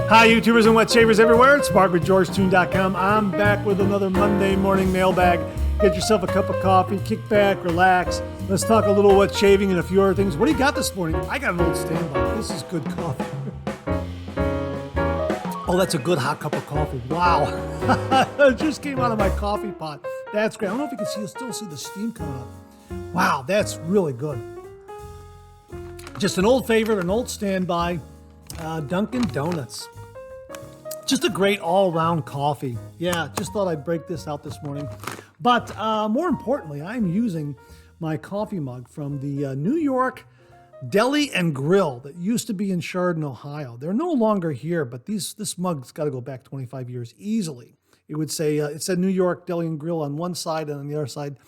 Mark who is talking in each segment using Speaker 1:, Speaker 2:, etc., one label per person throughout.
Speaker 1: Hi, YouTubers and wet shavers everywhere. It's Mark with GeorgeToon.com. I'm back with another Monday morning mailbag. Get yourself a cup of coffee, kick back, relax. Let's talk a little wet shaving and a few other things. What do you got this morning? I got an old standby. This is good coffee. Oh, that's a good hot cup of coffee. Wow. It just came out of my coffee pot. That's great. I don't know if you can see, still see the steam coming up. Wow, that's really good. Just an old favorite, an old standby, Dunkin' Donuts. Just a great all-around coffee. Yeah, just thought I'd break this out this morning. But more importantly, I'm using my coffee mug from the New York Deli and Grill that used to be in Chardon, Ohio. They're no longer here, but this mug's got to go back 25 years easily. It would say, it said New York Deli and Grill on one side, and on the other side,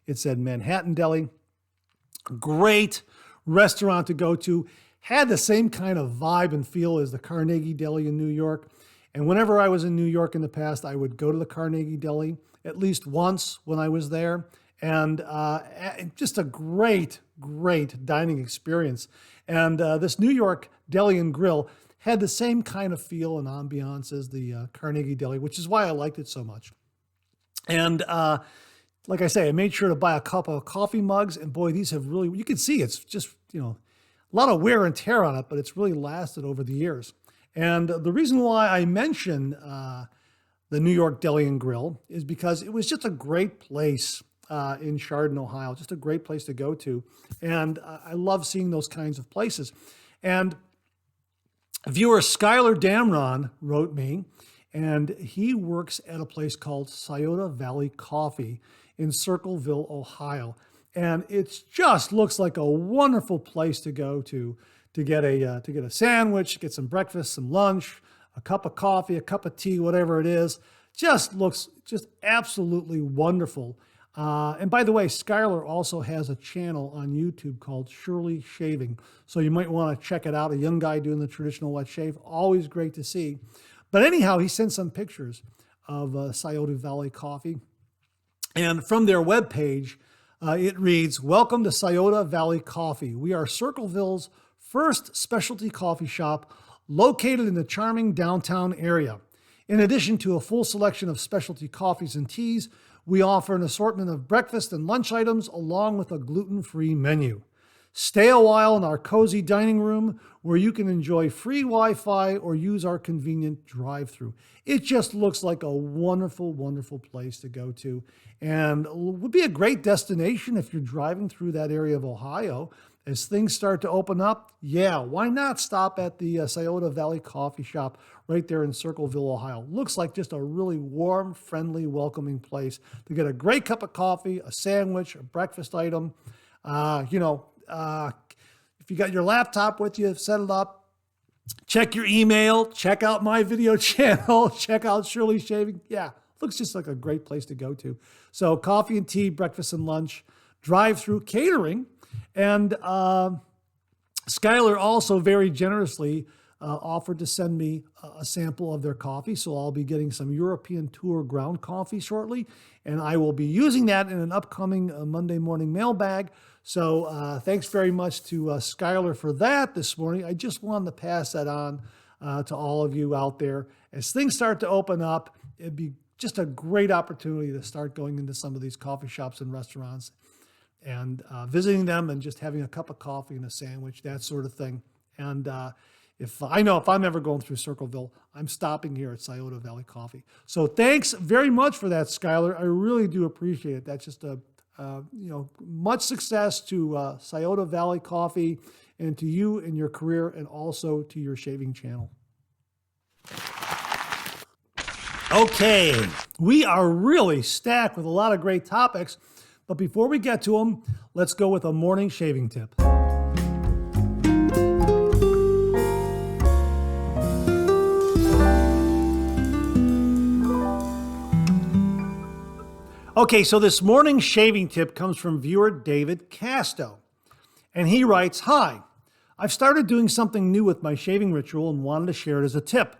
Speaker 1: it said Manhattan Deli. Great restaurant to go to. Had the same kind of vibe and feel as the Carnegie Deli in New York. And whenever I was in New York in the past, I would go to the Carnegie Deli at least once when I was there. And just a great dining experience. And this New York Deli and Grill had the same kind of feel and ambiance as the Carnegie Deli, which is why I liked it so much. And like I say, I made sure to buy a couple of coffee mugs. And boy, these have really, you can see it's just, a lot of wear and tear on it, but it's really lasted over the years. And the reason why I mention the New York Deli and Grill is because it was just a great place in Chardon, Ohio, just a great place to go to. And I love seeing those kinds of places. And viewer Skylar Damron wrote me, and he works at a place called Scioto Valley Coffee in Circleville, Ohio. And it just looks like a wonderful place to go to get a sandwich, get some breakfast, some lunch, a cup of coffee, a cup of tea, whatever it is. Just looks just absolutely wonderful. And by the way, Skylar also has a channel on YouTube called Shirley Shaving. So you might want to check it out. A young guy doing the traditional wet shave. Always great to see. But anyhow, he sent some pictures of Scioto Valley Coffee. And from their webpage, it reads, "Welcome to Scioto Valley Coffee. We are Circleville's first specialty coffee shop located in the charming downtown area. In addition to a full selection of specialty coffees and teas, we offer an assortment of breakfast and lunch items along with a gluten-free menu. Stay a while in our cozy dining room where you can enjoy free Wi-Fi or use our convenient drive-thru." It just looks like a wonderful, wonderful place to go to, and would be a great destination if you're driving through that area of Ohio. As things start to open up, yeah, why not stop at the Scioto Valley Coffee Shop right there in Circleville, Ohio. Looks like just a really warm, friendly, welcoming place to get a great cup of coffee, a sandwich, a breakfast item. If you got your laptop with you, set it up, check your email, check out my video channel, check out Shirley Shaving. Yeah, looks just like a great place to go to. So coffee and tea, breakfast and lunch, drive-through catering. And Skylar also very generously offered to send me a sample of their coffee. So I'll be getting some European Tour ground coffee shortly. And I will be using that in an upcoming Monday morning mailbag. So thanks very much to Skylar for that this morning. I just wanted to pass that on to all of you out there. As things start to open up, it'd be just a great opportunity to start going into some of these coffee shops and restaurants and visiting them and just having a cup of coffee and a sandwich, that sort of thing. And if I'm ever going through Circleville, I'm stopping here at Scioto Valley Coffee. So thanks very much for that, Skylar. I really do appreciate it. That's just much success to Scioto Valley Coffee and to you in your career and also to your shaving channel. Okay, we are really stacked with a lot of great topics. But before we get to them, let's go with a morning shaving tip. Okay, so this morning shaving tip comes from viewer David Casto. And he writes, "Hi, I've started doing something new with my shaving ritual and wanted to share it as a tip.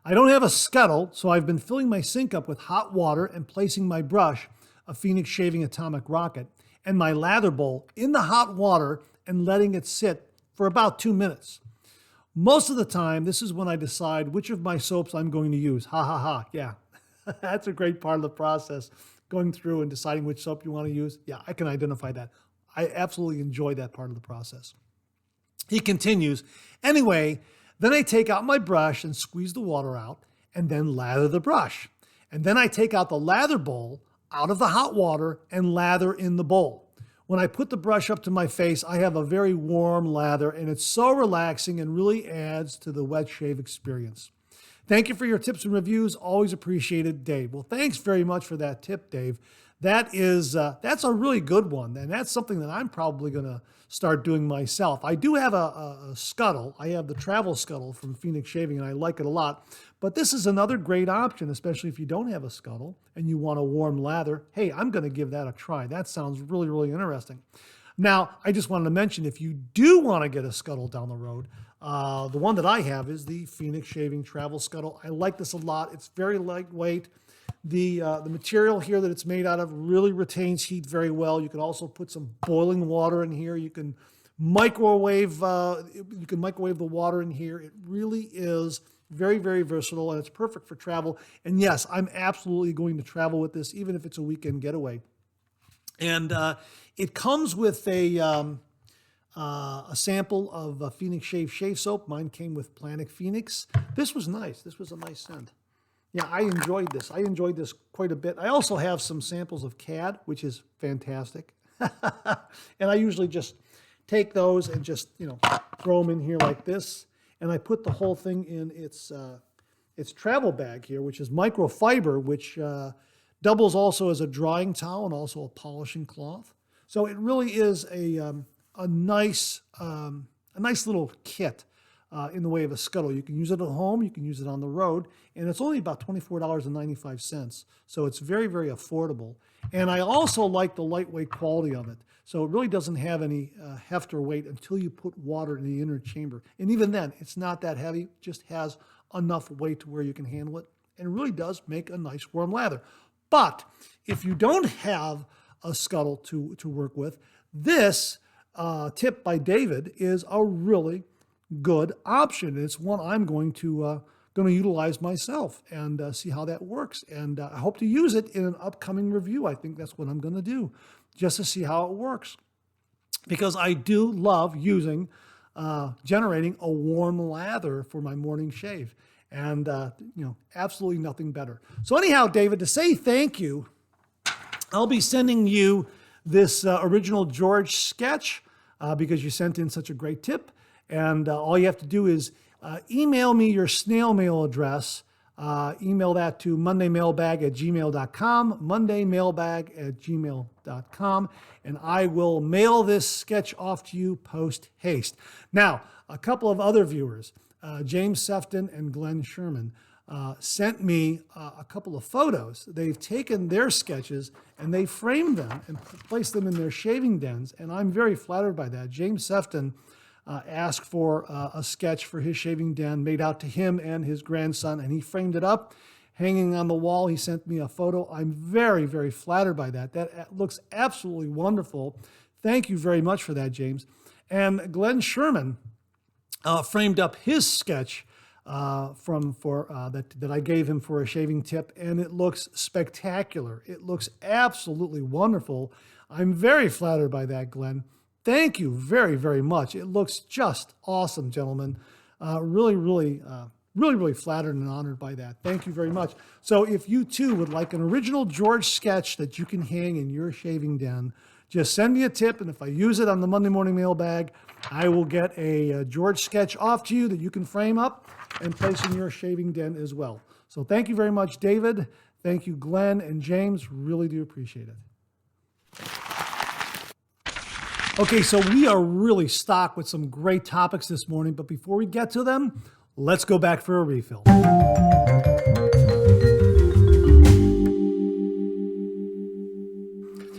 Speaker 1: I don't have a scuttle, so I've been filling my sink up with hot water and placing my brush, a Phoenix Shaving Atomic Rocket, and my lather bowl in the hot water and letting it sit for about 2 minutes. Most of the time, this is when I decide which of my soaps I'm going to use. Ha ha ha, yeah. That's a great part of the process, going through and deciding which soap you want to use. Yeah, I can identify that. I absolutely enjoy that part of the process. He continues, anyway, then I take out my brush and squeeze the water out and then lather the brush. And then I take out the lather bowl out of the hot water and lather in the bowl. When I put the brush up to my face, I have a very warm lather, and it's so relaxing and really adds to the wet shave experience. Thank you for your tips and reviews. Always appreciated, Dave. Well, thanks very much for that tip, Dave. That's a really good one, and that's something that I'm probably going to start doing myself. I do have a scuttle. I have the travel scuttle from Phoenix Shaving, and I like it a lot. But this is another great option, especially if you don't have a scuttle and you want a warm lather. Hey, I'm going to give that a try. That sounds really, really interesting. Now, I just wanted to mention, if you do want to get a scuttle down the road, the one that I have is the Phoenix Shaving Travel Scuttle. I like this a lot. It's very lightweight. The material here that it's made out of really retains heat very well. You can also put some boiling water in here. You can microwave the water in here. It really is very, very versatile, and it's perfect for travel. And yes, I'm absolutely going to travel with this, even if it's a weekend getaway. And it comes with a sample of Phoenix Shave Soap. Mine came with Planet Phoenix. This was nice. This was a nice scent. Yeah, I enjoyed this. I enjoyed this quite a bit. I also have some samples of CAD, which is fantastic. And I usually just take those and just, throw them in here like this. And I put the whole thing in its travel bag here, which is microfiber, which doubles also as a drying towel and also a polishing cloth. So it really is a nice little kit in the way of a scuttle. You can use it at home, you can use it on the road, and it's only about $24.95. So it's very, very affordable. And I also like the lightweight quality of it. So it really doesn't have any heft or weight until you put water in the inner chamber. And even then, it's not that heavy, it just has enough weight to where you can handle it. And it really does make a nice warm lather. But if you don't have a scuttle to work with, this tip by David is a really good option. It's one I'm going to utilize myself and see how that works. And I hope to use it in an upcoming review. I think that's what I'm going to do, just to see how it works. Because I do love generating a warm lather for my morning shave. And, absolutely nothing better. So anyhow, David, to say thank you, I'll be sending you this original George sketch because you sent in such a great tip. And all you have to do is email me your snail mail address. Email that to mondaymailbag@gmail.com, mondaymailbag@gmail.com, and I will mail this sketch off to you post haste. Now, a couple of other viewers, James Sefton and Glenn Sherman, sent me a couple of photos. They've taken their sketches and they framed them and placed them in their shaving dens, and I'm very flattered by that. James Sefton asked for a sketch for his shaving den made out to him and his grandson, and he framed it up, hanging on the wall. He sent me a photo. I'm very, very flattered by that. That looks absolutely wonderful. Thank you very much for that, James. And Glenn Sherman framed up his sketch that I gave him for a shaving tip, and it looks spectacular. It looks absolutely wonderful. I'm very flattered by that, Glenn. Thank you very, very much. It looks just awesome, gentlemen. Really, really flattered and honored by that. Thank you very much. So if you too would like an original George sketch that you can hang in your shaving den, just send me a tip, and if I use it on the Monday Morning Mailbag, I will get a George sketch off to you that you can frame up and place in your shaving den as well. So thank you very much, David. Thank you, Glenn and James. Really do appreciate it. Okay, so we are really stocked with some great topics this morning, but before we get to them, let's go back for a refill.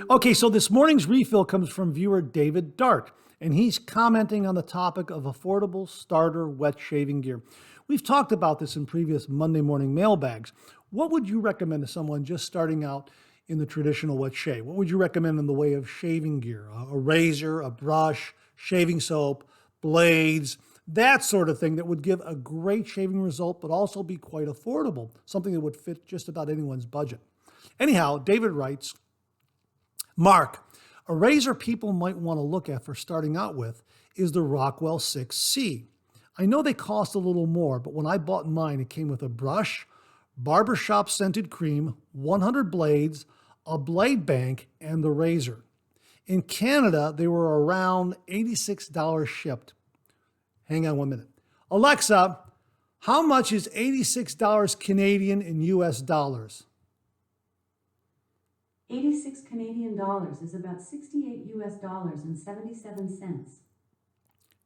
Speaker 1: Okay, so this morning's refill comes from viewer David Dart, and he's commenting on the topic of affordable starter wet shaving gear. We've talked about this in previous Monday morning mailbags. What would you recommend to someone just starting out in the traditional wet shave? What would you recommend in the way of shaving gear? A razor, a brush, shaving soap, blades, That sort of thing that would give a great shaving result, but also be quite affordable, something that would fit just about anyone's budget. Anyhow, David writes, Mark, a razor people might want to look at for starting out with is the Rockwell 6C. I know they cost a little more, but when I bought mine, it came with a brush, barbershop scented cream, 100 blades, a blade bank, and the razor. In Canada, they were around $86 shipped. Hang on 1 minute. Alexa, how much is $86 Canadian in US dollars?
Speaker 2: 86 Canadian dollars is about 68 US dollars and 77 cents.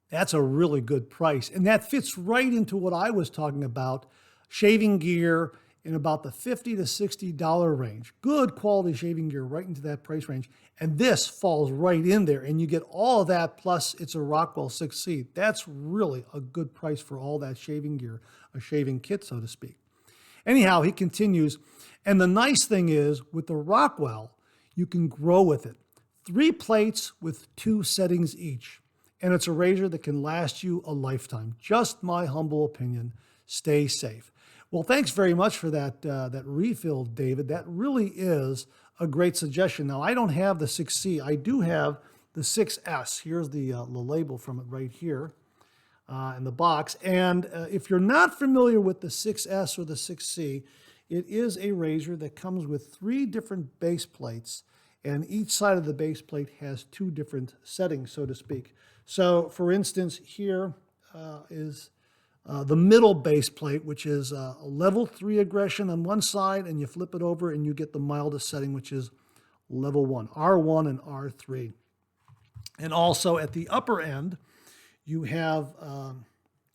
Speaker 1: That's a really good price. And that fits right into what I was talking about, shaving gear in about the $50 to $60 range. Good quality shaving gear right into that price range. And this falls right in there, and you get all of that, plus it's a Rockwell 6C. That's really a good price for all that shaving gear, a shaving kit, so to speak. Anyhow, he continues, and the nice thing is, with the Rockwell, you can grow with it. 3 plates with 2 settings each. And it's a razor that can last you a lifetime. Just my humble opinion. Stay safe. Well, thanks very much for that refill, David. That really is a great suggestion. Now, I don't have the 6C. I do have the 6S. Here's the label from it right here in the box. And if you're not familiar with the 6S or the 6C, it is a razor that comes with 3 different base plates, and each side of the base plate has 2 different settings, so to speak. So, for instance, here is the middle base plate, which is a level 3 aggression on one side, and you flip it over and you get the mildest setting, which is level 1, R1 and R3. And also at the upper end, you have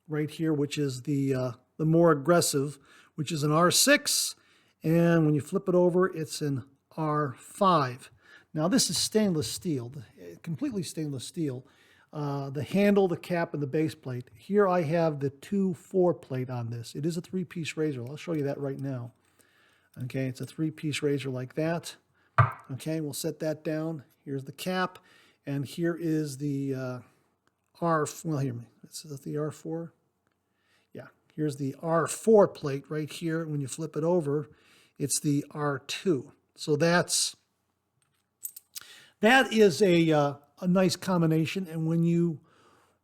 Speaker 1: right here, which is the more aggressive, which is an R6, and when you flip it over, it's an R5. Now, this is stainless steel, completely stainless steel. The handle, the cap, and the base plate. Here I have the 2-4 plate on this. It is a 3-piece razor. I'll show you that right now. Okay, it's a 3-piece razor like that. Okay, we'll set that down. Here's the cap, and here is the is that the R4? Yeah, here's the R4 plate right here. When you flip it over, it's the R2. So that is a nice combination. And when you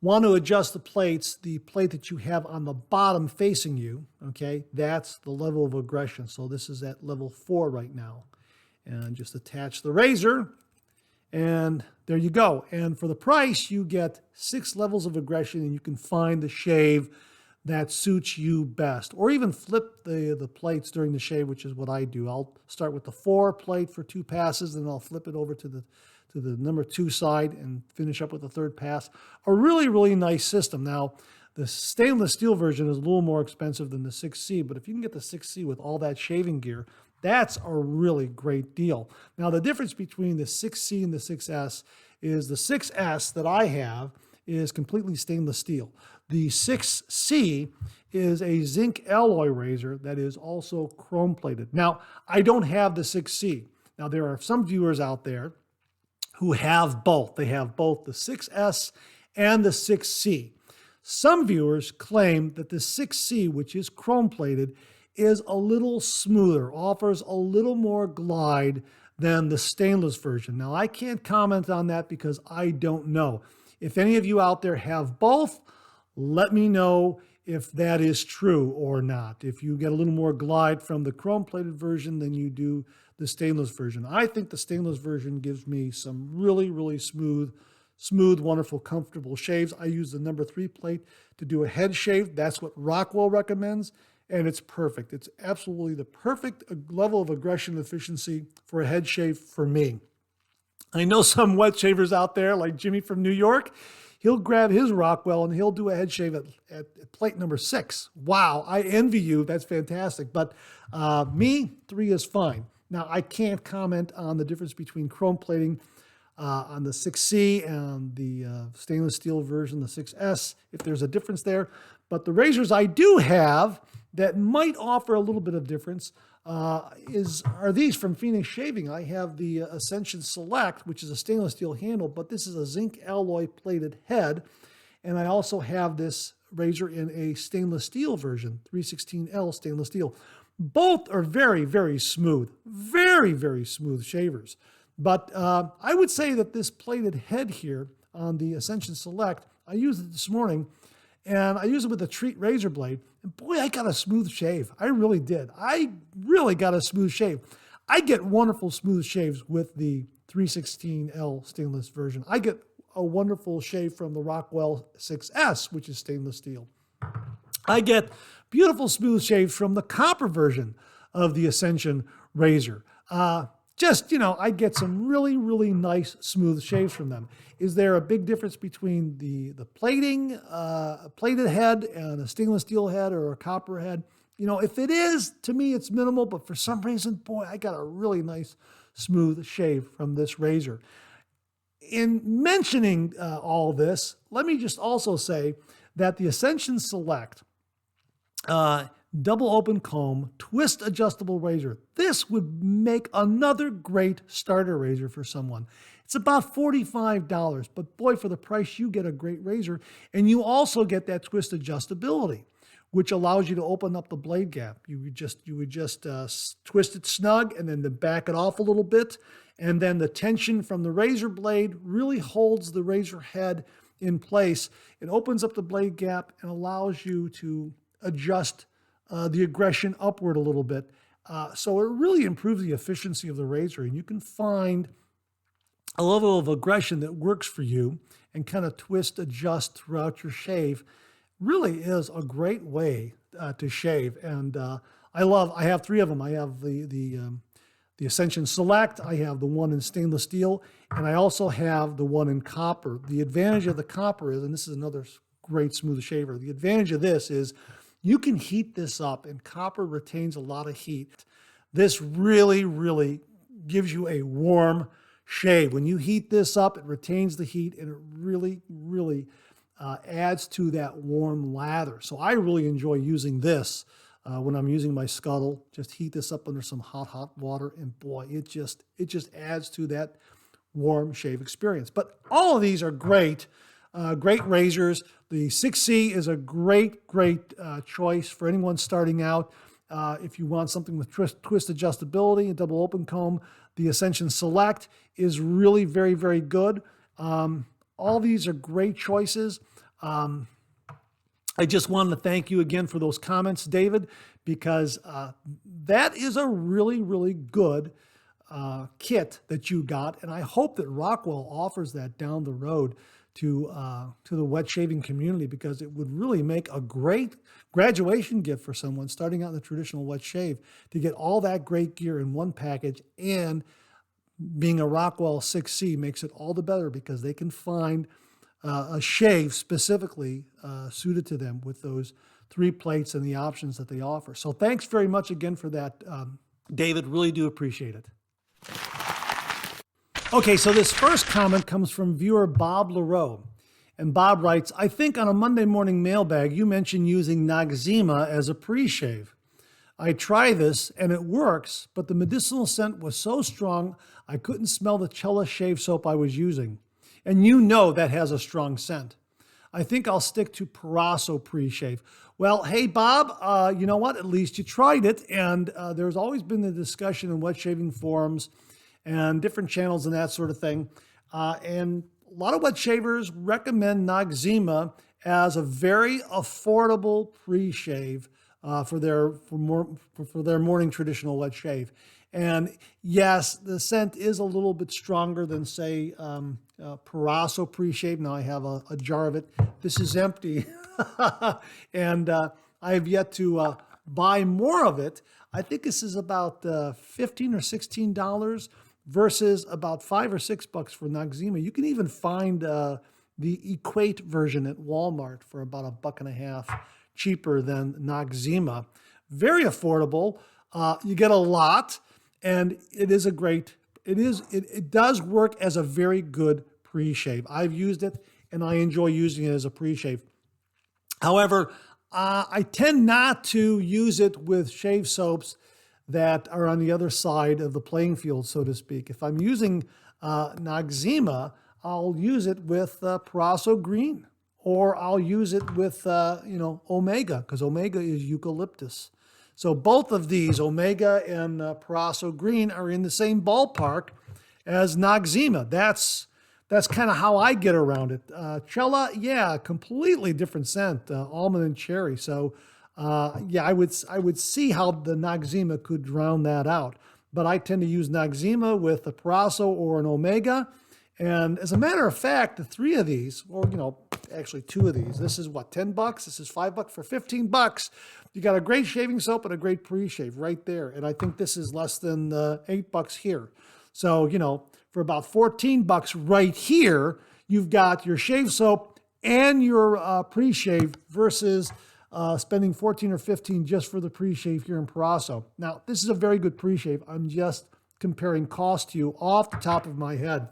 Speaker 1: want to adjust the plates, the plate that you have on the bottom facing you, okay, that's the level of aggression. So this is at level 4 right now. And just attach the razor, and there you go. And for the price, you get 6 levels of aggression, and you can find the shave that suits you best. Or even flip the plates during the shave, which is what I do. I'll start with the 4 plate for 2 passes, and I'll flip it over to the number 2 side and finish up with the 3rd pass. A really, really nice system. Now, the stainless steel version is a little more expensive than the 6C, but if you can get the 6C with all that shaving gear, that's a really great deal. Now, the difference between the 6C and the 6S is the 6S that I have is completely stainless steel. The 6C is a zinc alloy razor that is also chrome plated. Now, I don't have the 6C. Now, there are some viewers out there who have both. They have both the 6S and the 6C. Some viewers claim that the 6C, which is chrome-plated, is a little smoother, offers a little more glide than the stainless version. Now, I can't comment on that because I don't know. If any of you out there have both, let me know if that is true or not. If you get a little more glide from the chrome-plated version than you do the stainless version. I think the stainless version gives me some really, really smooth, wonderful, comfortable shaves. I use the number 3 plate to do a head shave. That's what Rockwell recommends, and it's perfect. It's absolutely the perfect level of aggression and efficiency for a head shave for me. I know some wet shavers out there, like Jimmy from New York. He'll grab his Rockwell and he'll do a head shave at plate number 6. Wow, I envy you. That's fantastic. But me, 3 is fine. Now, I can't comment on the difference between chrome plating on the 6C and the stainless steel version, the 6S, if there's a difference there. But the razors I do have that might offer a little bit of difference are these from Phoenix Shaving. I have the Ascension Select, which is a stainless steel handle, but this is a zinc alloy plated head. And I also have this razor in a stainless steel version, 316L stainless steel. Both are very, very smooth, very, very smooth shavers. But I would say that this plated head here on the Ascension Select, I used it this morning, and I used it with a Treat razor blade, and boy, I got a smooth shave. I really did. I really got a smooth shave. I get wonderful smooth shaves with the 316L stainless version. I get a wonderful shave from the Rockwell 6S, which is stainless steel. I get beautiful smooth shaves from the copper version of the Ascension razor. I get some really, really nice smooth shaves from them. Is there a big difference between the plating, plated head and a stainless steel head or a copper head? If it is, to me, it's minimal, but for some reason, boy, I got a really nice smooth shave from this razor. In mentioning all this, let me just also say that the Ascension Select double open comb, twist adjustable razor. This would make another great starter razor for someone. It's about $45, but boy, for the price, you get a great razor, and you also get that twist adjustability, which allows you to open up the blade gap. You would just twist it snug and then to back it off a little bit, and then the tension from the razor blade really holds the razor head in place. It opens up the blade gap and allows you to adjust the aggression upward a little bit. So it really improves the efficiency of the razor, and you can find a level of aggression that works for you and kind of twist, adjust throughout your shave. Really is a great way to shave. And I have three of them. I have the Ascension Select, I have the one in stainless steel, and I also have the one in copper. The advantage of the copper is, and this is another great smooth shaver, the advantage of this is you can heat this up, and copper retains a lot of heat. This really, really gives you a warm shave. When you heat this up, it retains the heat, and it really, really adds to that warm lather. So I really enjoy using this when I'm using my scuttle. Just heat this up under some hot water, and boy, it just adds to that warm shave experience. But all of these are great. Great razors. The 6C is a great choice for anyone starting out. If you want something with twist adjustability and double open comb, the Ascension Select is really very, very good. All these are great choices. I just wanted to thank you again for those comments, David, because that is a really, really good kit that you got, and I hope that Rockwell offers that down the road to the wet shaving community, because it would really make a great graduation gift for someone starting out in the traditional wet shave, to get all that great gear in one package. And being a Rockwell 6C makes it all the better, because they can find a shave specifically suited to them with those 3 plates and the options that they offer. So thanks very much again for that, David. Really do appreciate it. Okay, so this first comment comes from viewer Bob LaRoe. And Bob writes, I think on a Monday morning mailbag, you mentioned using Noxema as a pre-shave. I try this and it works, but the medicinal scent was so strong, I couldn't smell the Cella shave soap I was using. And you know that has a strong scent. I think I'll stick to Paraso pre-shave. Well, hey, Bob, you know what? At least you tried it. And there's always been the discussion in wet shaving forums and different channels and that sort of thing. And a lot of wet shavers recommend Noxema as a very affordable pre-shave for their morning traditional wet shave. And yes, the scent is a little bit stronger than, say, Paraso pre-shave. Now I have a jar of it. This is empty. And I have yet to buy more of it. I think this is about $15 or $16 versus about $5 or $6 for Noxema. You can even find the Equate version at Walmart for about $1.50 cheaper than Noxema. Very affordable. You get a lot, and it is a great. It does work as a very good pre-shave. I've used it, and I enjoy using it as a pre-shave. However, I tend not to use it with shave soaps that are on the other side of the playing field, so to speak. If I'm using Noxema, I'll use it with Paraso Green or I'll use it with, Omega, because Omega is eucalyptus. So both of these, Omega and Proraso Green, are in the same ballpark as Noxema. That's kind of how I get around it. Cella, yeah, completely different scent, almond and cherry. So I would see how the Noxema could drown that out. But I tend to use Noxema with a Proraso or an Omega. And as a matter of fact, the three of these, or actually two of these, this is what, $10? This is $5 for $15. You got a great shaving soap and a great pre-shave right there. And I think this is less than $8 here. So, for about $14 right here, you've got your shave soap and your pre-shave versus spending $14 or $15 just for the pre-shave here in Proraso. Now, this is a very good pre-shave. I'm just comparing cost to you off the top of my head.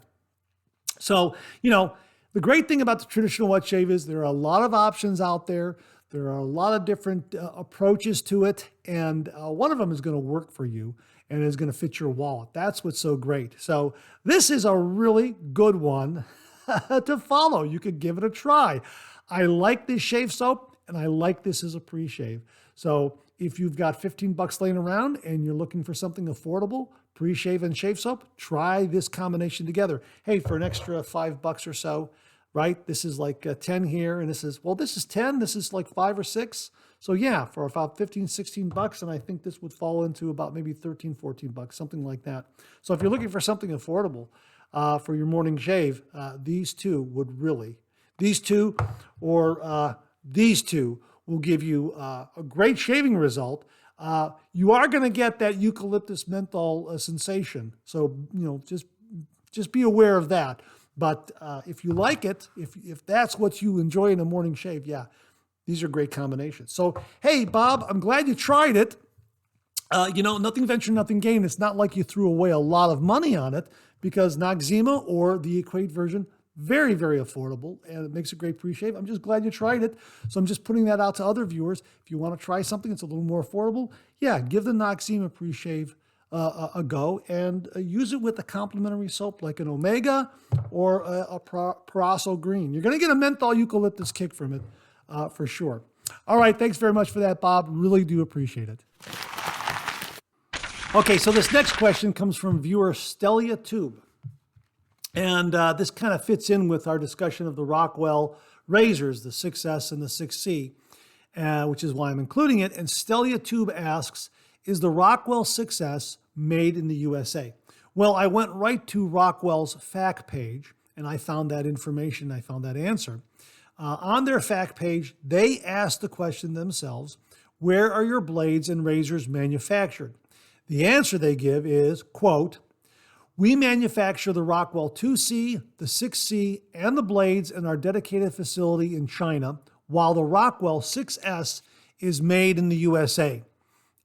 Speaker 1: So, the great thing about the traditional wet shave is there are a lot of options out there. There are a lot of different approaches to it, and one of them is going to work for you and is going to fit your wallet. That's what's so great. So this is a really good one to follow. You could give it a try. I like this shave soap, and I like this as a pre-shave. So if you've got $15 laying around and you're looking for something affordable, pre-shave and shave soap, try this combination together. Hey, for an extra $5 or so, right? This is like 10 here, and this is 10, this is like 5 or 6. So yeah, for about $15, $16, and I think this would fall into about maybe $13, $14, something like that. So if you're looking for something affordable for your morning shave, these two will give you a great shaving result. You are going to get that eucalyptus menthol sensation. So, just be aware of that. But if you like it, if that's what you enjoy in a morning shave, yeah, these are great combinations. So, hey, Bob, I'm glad you tried it. Nothing venture, nothing gain. It's not like you threw away a lot of money on it because Noxema or the Equate version, very, very affordable, and it makes a great pre-shave. I'm just glad you tried it. So I'm just putting that out to other viewers. If you want to try something that's a little more affordable, yeah, give the Noxema pre-shave a go and use it with a complimentary soap like an Omega or a Proraso Green. You're going to get a menthol eucalyptus kick from it for sure. All right, thanks very much for that, Bob. Really do appreciate it. Okay, so this next question comes from viewer Stelia Tube. And this kind of fits in with our discussion of the Rockwell razors, the 6S and the 6C, which is why I'm including it. And Stelia Tube asks, is the Rockwell 6S made in the USA? Well, I went right to Rockwell's fact page, and I found that information. I found that answer. On their fact page, they asked the question themselves, where are your blades and razors manufactured? The answer they give is, quote, we manufacture the Rockwell 2C, the 6C, and the blades in our dedicated facility in China, while the Rockwell 6S is made in the USA.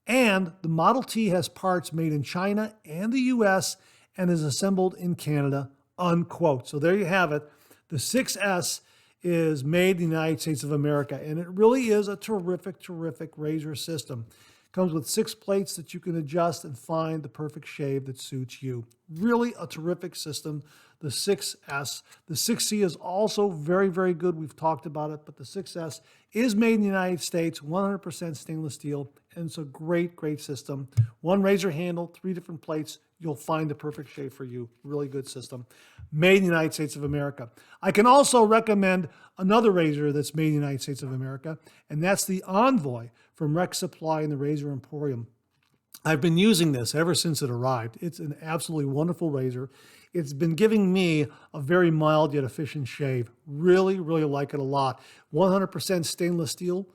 Speaker 1: And the Model T has parts made in China and the US and is assembled in Canada, unquote. So there you have it. The 6S is made in the United States of America, and it really is a terrific, terrific razor system. Comes with 6 plates that you can adjust and find the perfect shave that suits you. Really a terrific system, the 6S. The 6C is also very, very good. We've talked about it, but the 6S is made in the United States, 100% stainless steel, and it's a great, great system. 1 razor handle, 3 different plates. You'll find the perfect shave for you. Really good system. Made in the United States of America. I can also recommend another razor that's made in the United States of America, and that's the Envoy from Rec Supply and the Razor Emporium. I've been using this ever since it arrived. It's an absolutely wonderful razor. It's been giving me a very mild yet efficient shave. Really, really like it a lot. 100% stainless steel,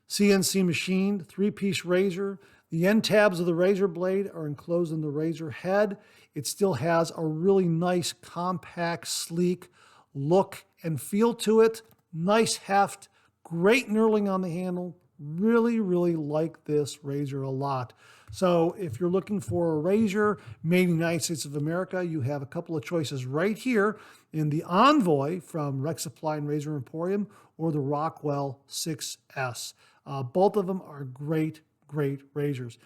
Speaker 1: CNC machined, 3-piece razor. The end tabs of the razor blade are enclosed in the razor head. It still has a really nice, compact, sleek look and feel to it. Nice heft, great knurling on the handle. Really, really like this razor a lot. So if you're looking for a razor made in the United States of America, you have a couple of choices right here in the Envoy from Rec Supply and Razor Emporium or the Rockwell 6S. Both of them are great, great razors.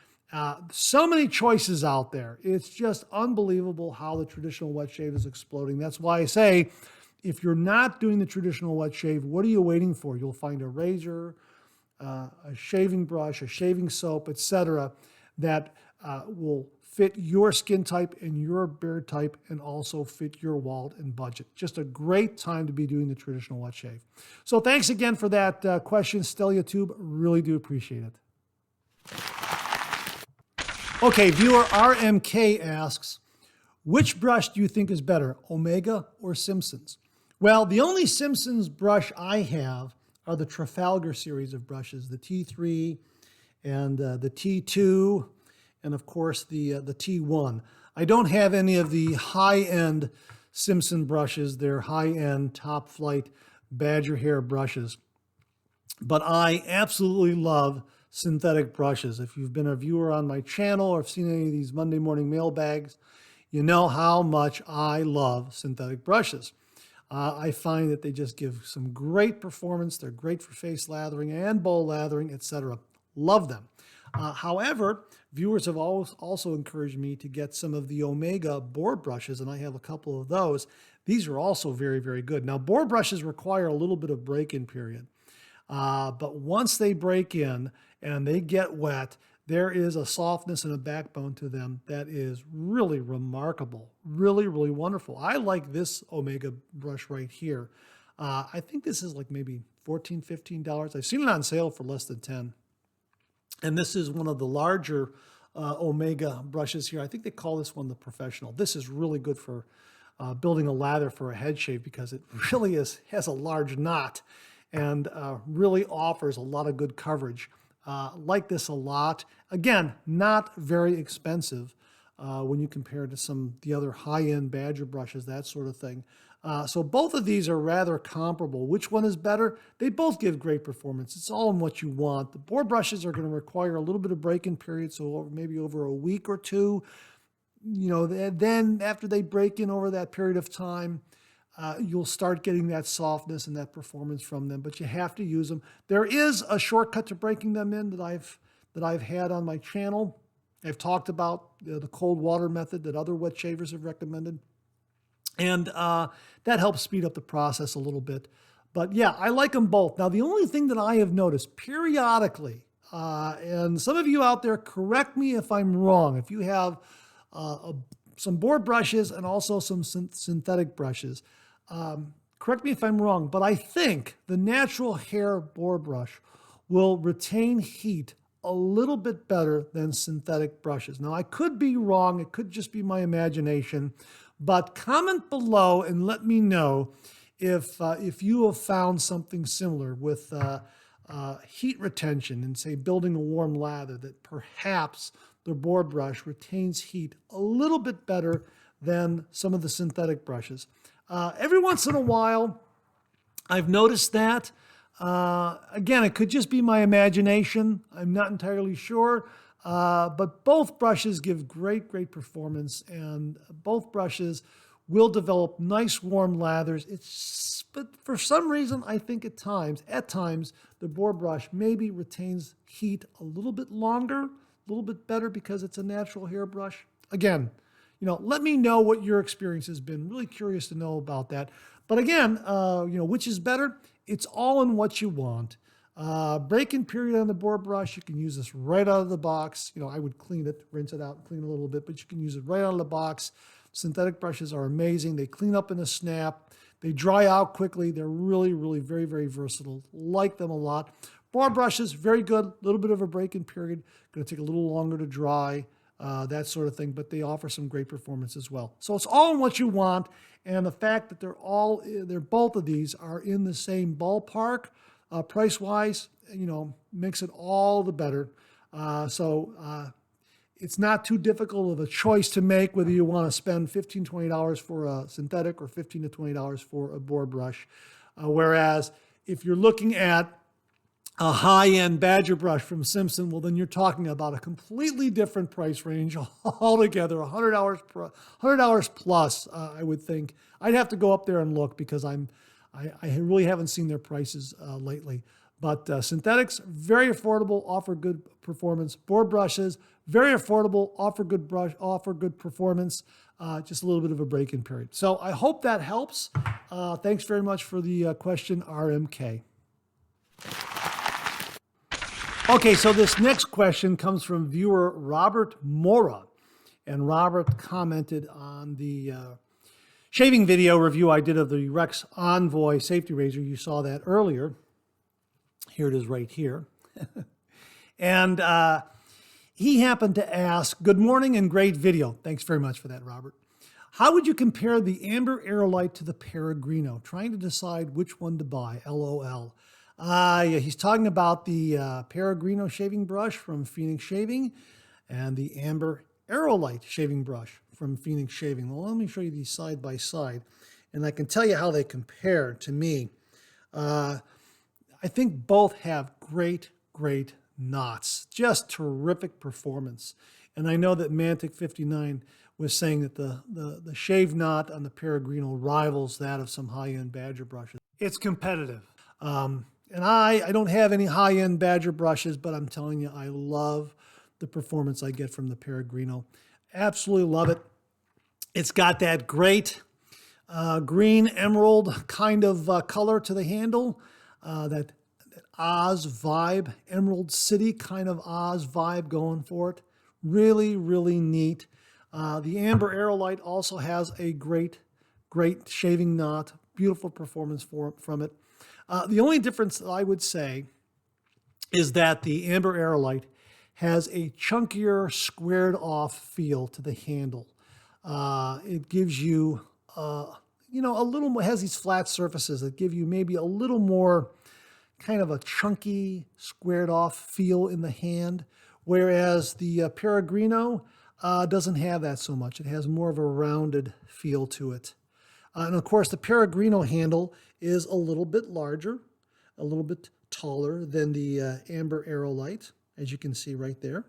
Speaker 1: So many choices out there. It's just unbelievable how the traditional wet shave is exploding. That's why I say if you're not doing the traditional wet shave, what are you waiting for? You'll find a razor, a shaving brush, a shaving soap, etc., that will fit your skin type and your beard type and also fit your wallet and budget. Just a great time to be doing the traditional wet shave. So thanks again for that question, SteliaTube. Really do appreciate it. Okay, viewer RMK asks, which brush do you think is better, Omega or Simpson's? Well, the only Simpson's brush I have are the Trafalgar series of brushes, the T3 and the T2, and of course the T1. I don't have any of the high-end Simpson brushes. They're high-end, top-flight badger hair brushes. But I absolutely love synthetic brushes. If you've been a viewer on my channel or have seen any of these Monday morning mailbags, you know how much I love synthetic brushes. I find that they just give some great performance. They're great for face lathering and bowl lathering, etc. Love them. However, viewers have also encouraged me to get some of the Omega board brushes, and I have a couple of those. These are also very, very good. Now, board brushes require a little bit of break-in period. But once they break in and they get wet, there is a softness and a backbone to them that is really remarkable, really, really wonderful. I like this Omega brush right here. I think this is like maybe $14, $15. I've seen it on sale for less than 10. And this is one of the larger Omega brushes here. I think they call this one the Professional. This is really good for building a lather for a head shave because it really has a large knot and really offers a lot of good coverage. Like this a lot. Again, not very expensive when you compare it to some of the other high-end badger brushes, that sort of thing. So both of these are rather comparable. Which one is better? They both give great performance. It's all in what you want. The board brushes are going to require a little bit of break-in period, so maybe over a week or two. You know, then after they break in over that period of time, you'll start getting that softness and that performance from them, but you have to use them. There is a shortcut to breaking them in that I've had on my channel. I've talked about the cold water method that other wet shavers have recommended, and that helps speed up the process a little bit. But yeah, I like them both. Now, the only thing that I have noticed periodically, and some of you out there, correct me if I'm wrong, if you have some board brushes and also some synthetic brushes, correct me if I'm wrong, but I think the natural hair board brush will retain heat a little bit better than synthetic brushes. Now, I could be wrong. It could just be my imagination, but comment below and let me know if you have found something similar with heat retention and, say, building a warm lather, that perhaps the board brush retains heat a little bit better than some of the synthetic brushes. Every once in a while, I've noticed that. Again, it could just be my imagination. I'm not entirely sure. But both brushes give great performance, and both brushes will develop nice warm lathers. But for some reason, I think at times, the board brush maybe retains heat a little bit longer, a little bit better because it's a natural hair brush. Again, you know, let me know what your experience has been. Really curious to know about that. But again, you know, which is better? It's all in what you want. Break-in period on the board brush, you can use this right out of the box. You know, I would clean it, rinse it out, and clean it a little bit, but you can use it right out of the box. Synthetic brushes are amazing. They clean up in a snap. They dry out quickly. They're really very versatile. Like them a lot. Board brushes, very good. A little bit of a break-in period. Going to take a little longer to dry, that sort of thing, but they offer some great performance as well. So it's all in what you want, and the fact that both of these are in the same ballpark, price-wise, you know, makes it all the better. It's not too difficult of a choice to make whether you want to spend $15, $20 for a synthetic or $15 to $20 for a board brush. Whereas if you're looking at a high-end badger brush from Simpson, well, then you're talking about a completely different price range altogether, $100 plus, I would think. I'd have to go up there and look because I really haven't seen their prices lately. But synthetics, very affordable, offer good performance. Board brushes, very affordable, offer good performance. Just a little bit of a break-in period. So I hope that helps. Thanks very much for the question, RMK. Okay, so this next question comes from viewer Robert Mora. And Robert commented on the shaving video review I did of the Rex Envoy safety razor. You saw that earlier. Here it is right here. And he happened to ask, good morning and great video. Thanks very much for that, Robert. How would you compare the Amder Aerolite to the Peregrino? Trying to decide which one to buy, LOL. Yeah, he's talking about the Peregrino shaving brush from Phoenix Shaving and the Amder Aerolite shaving brush from Phoenix Shaving. Well, let me show you these side by side, and I can tell you how they compare to me. I think both have great knots, just terrific performance. And I know that Mantic59 was saying that the shave knot on the Peregrino rivals that of some high-end Badger brushes. It's competitive. And I don't have any high-end Badger brushes, but I'm telling you, I love the performance I get from the Peregrino. Absolutely love it. It's got that great green emerald kind of color to the handle, that Oz vibe, Emerald City kind of Oz vibe going for it. Really neat. The Amder Aerolite also has a great shaving knot, beautiful performance from it. The only difference that I would say is that the Amder Aerolite has a chunkier, squared off feel to the handle. It gives you, a little more, has these flat surfaces that give you maybe a little more kind of a chunky, squared off feel in the hand, whereas the Peregrino doesn't have that so much. It has more of a rounded feel to it. And of course, the Peregrino handle is a little bit larger, a little bit taller than the Amder Aerolite, as you can see right there.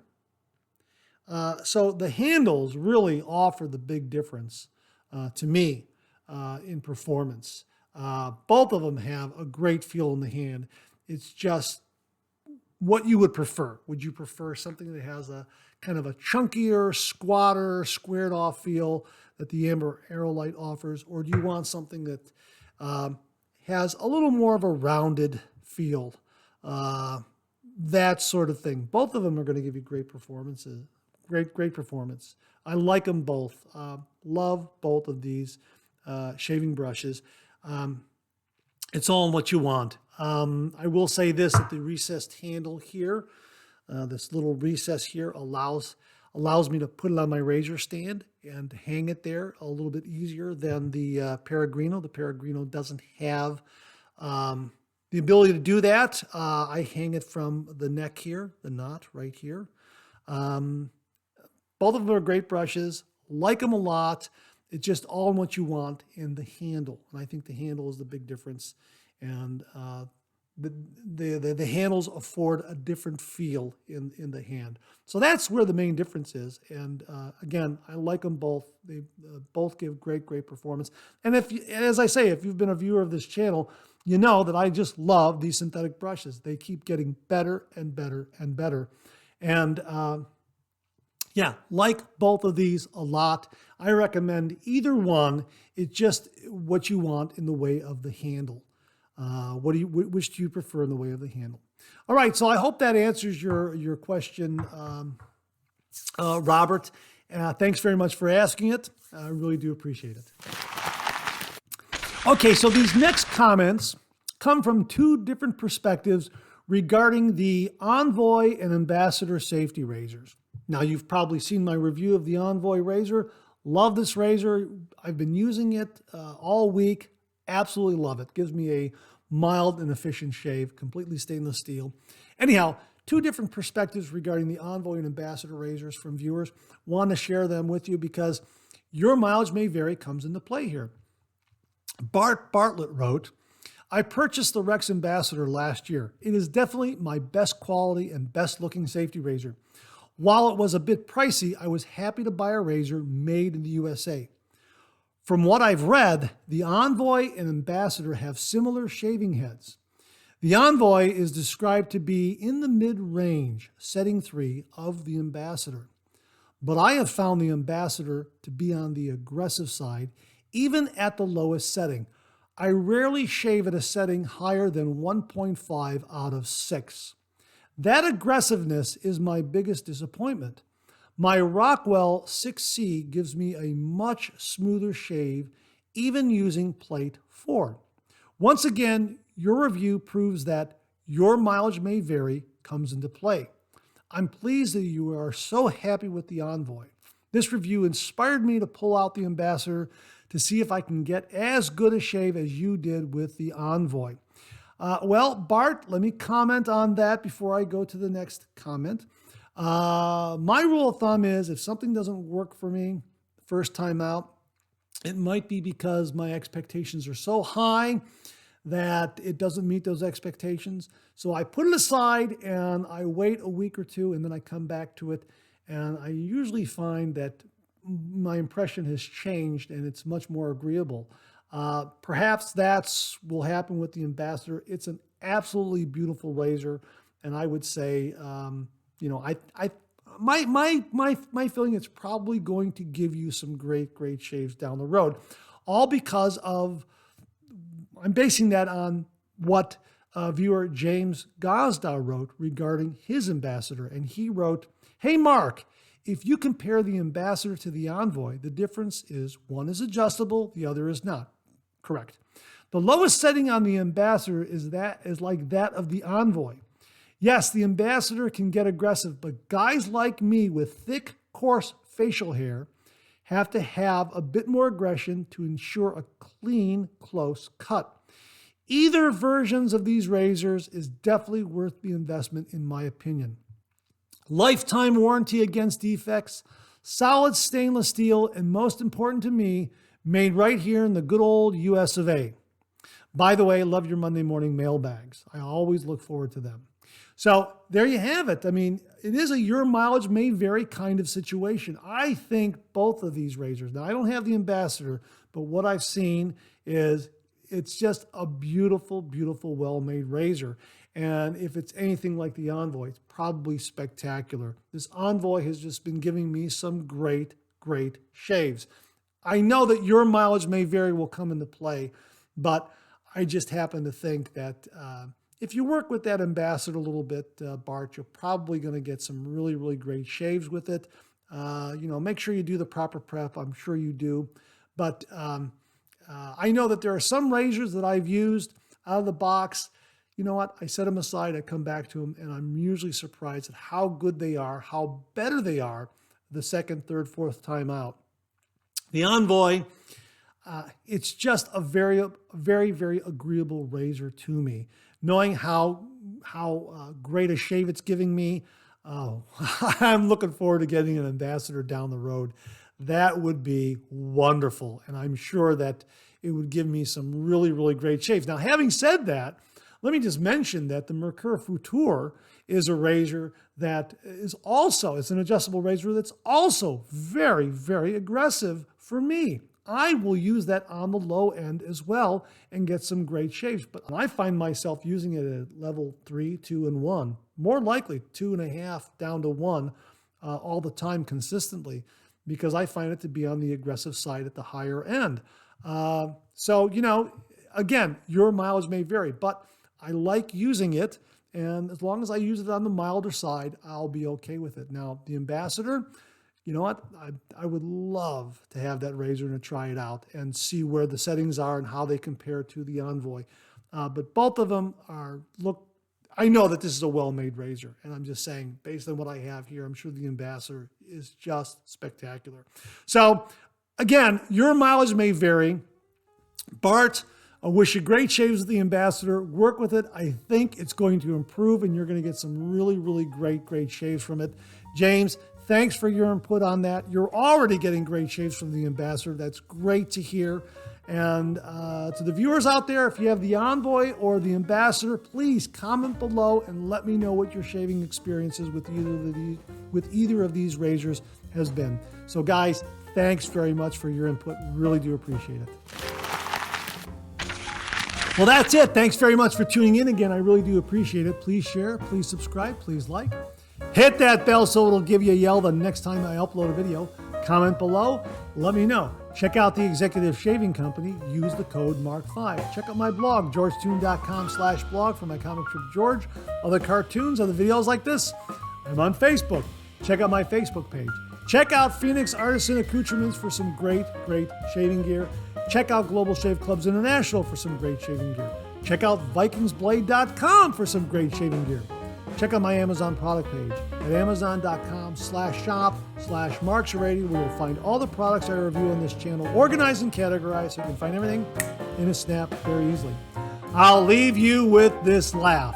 Speaker 1: So the handles really offer the big difference to me in performance. Both of them have a great feel in the hand. It's just what you would prefer. Would you prefer something that has a kind of a chunkier, squatter, squared off feel that the Amder Aerolite offers, or do you want something that has a little more of a rounded feel? That sort of thing. Both of them are going to give you great performances. Great performance. I like them both. Love both of these shaving brushes. It's all in what you want. I will say this, that the recessed handle here, this little recess here allows me to put it on my razor stand and hang it there a little bit easier than the Peregrino. The Peregrino doesn't have the ability to do that. I hang it from the neck here, the knot right here. Both of them are great brushes. Like them a lot. It's just all in what you want in the handle. And I think the handle is the big difference. And the handles afford a different feel in the hand. So that's where the main difference is. And again, I like them both. They both give great performance. And as I say, if you've been a viewer of this channel, you know that I just love these synthetic brushes. They keep getting better and better and better. And yeah, like both of these a lot. I recommend either one. It's just what you want in the way of the handle. Which do you prefer in the way of the handle? All right, so I hope that answers your question, Robert. Thanks very much for asking it. I really do appreciate it. Okay, so these next comments come from two different perspectives regarding the Envoy and Ambassador safety razors. Now, you've probably seen my review of the Envoy razor. Love this razor. I've been using it all week. Absolutely love it. Gives me a mild and efficient shave, completely stainless steel. Anyhow, two different perspectives regarding the Envoy and Ambassador razors from viewers. Want to share them with you because your mileage may vary, comes into play here. Bart Bartlett wrote, I purchased the Rex Ambassador last year. It is definitely my best quality and best looking safety razor. While it was a bit pricey, I was happy to buy a razor made in the USA. From what I've read, the Envoy and Ambassador have similar shaving heads. The Envoy is described to be in the mid-range, setting 3 of the Ambassador. But I have found the Ambassador to be on the aggressive side, even at the lowest setting. I rarely shave at a setting higher than 1.5 out of 6. That aggressiveness is my biggest disappointment. My Rockwell 6C gives me a much smoother shave, even using plate 4. Once again, your review proves that your mileage may vary comes into play. I'm pleased that you are so happy with the Envoy. This review inspired me to pull out the Ambassador to see if I can get as good a shave as you did with the Envoy. Well, Bart, let me comment on that before I go to the next comment. My rule of thumb is if something doesn't work for me first time out, it might be because my expectations are so high that it doesn't meet those expectations. So I put it aside and I wait a week or two and then I come back to it. And I usually find that my impression has changed and it's much more agreeable. Perhaps that's will happen with the Ambassador. It's an absolutely beautiful razor. And I would say, my feeling it's probably going to give you some great shaves down the road, all because of, I'm basing that on what viewer James Gosda wrote regarding his Ambassador. And he wrote, "Hey Mark, if you compare the Ambassador to the Envoy, the difference is one is adjustable, the other is not." Correct. The lowest setting on the Ambassador is like that of the Envoy. Yes, the Ambassador can get aggressive, but guys like me with thick, coarse facial hair have to have a bit more aggression to ensure a clean, close cut. Either versions of these razors is definitely worth the investment in my opinion. Lifetime warranty against defects, solid stainless steel, and most important to me, made right here in the good old U.S.A. By the way, I love your Monday morning mailbags. I always look forward to them. So there you have it. I mean, it is a your mileage may vary kind of situation. I think both of these razors, now I don't have the Ambassador, but what I've seen is it's just a beautiful, beautiful, well-made razor. And if it's anything like the Envoy, it's probably spectacular. This Envoy has just been giving me some great shaves. I know that your mileage may vary will come into play, but I just happen to think that if you work with that Ambassador a little bit, Bart, you're probably going to get some really great shaves with it. Make sure you do the proper prep. I'm sure you do. But I know that there are some razors that I've used out of the box. You know what? I set them aside. I come back to them, and I'm usually surprised at how good they are, how better they are the second, third, fourth time out. The Envoy, it's just a very agreeable razor to me. Knowing how great a shave it's giving me, I'm looking forward to getting an Ambassador down the road. That would be wonderful, and I'm sure that it would give me some really great shaves. Now, having said that, let me just mention that the Mercure Futur is a razor that is also, it's an adjustable razor that's also very aggressive for me. I will use that on the low end as well and get some great shaves. But I find myself using it at level 3, 2, and 1. More likely 2.5 down to 1 all the time consistently, because I find it to be on the aggressive side at the higher end. Again, your mileage may vary, but I like using it. And as long as I use it on the milder side, I'll be okay with it. Now, the Ambassador, you know what? I would love to have that razor and to try it out and see where the settings are and how they compare to the Envoy. But both of them I know that this is a well-made razor, and I'm just saying, based on what I have here, I'm sure the Ambassador is just spectacular. So, again, your mileage may vary. Bart, I wish you great shaves with the Ambassador. Work with it. I think it's going to improve, and you're going to get some really great shaves from it. James, thanks for your input on that. You're already getting great shaves from the Ambassador. That's great to hear. And to the viewers out there, if you have the Envoy or the Ambassador, please comment below and let me know what your shaving experiences with either of these razors has been. So guys, thanks very much for your input. Really do appreciate it. Well, that's it. Thanks very much for tuning in again. I really do appreciate it. Please share, please subscribe, please like. Hit that bell so it'll give you a yell the next time I upload a video. Comment below. Let me know. Check out the Executive Shaving Company. Use the code MARK5. Check out my blog, georgetoon.com/blog for my comic strip George, other cartoons, other videos like this. I'm on Facebook. Check out my Facebook page. Check out Phoenix Artisan Accoutrements for some great shaving gear. Check out Global Shave Clubs International for some great shaving gear. Check out VikingsBlade.com for some great shaving gear. Check out my Amazon product page at amazon.com/shop/marksradio, where you'll find all the products I review on this channel, organized and categorized so you can find everything in a snap very easily. I'll leave you with this laugh.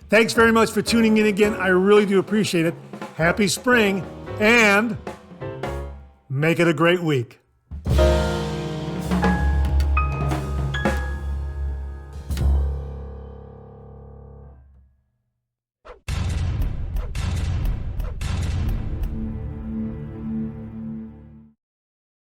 Speaker 1: Thanks very much for tuning in again. I really do appreciate it. Happy spring and make it a great week.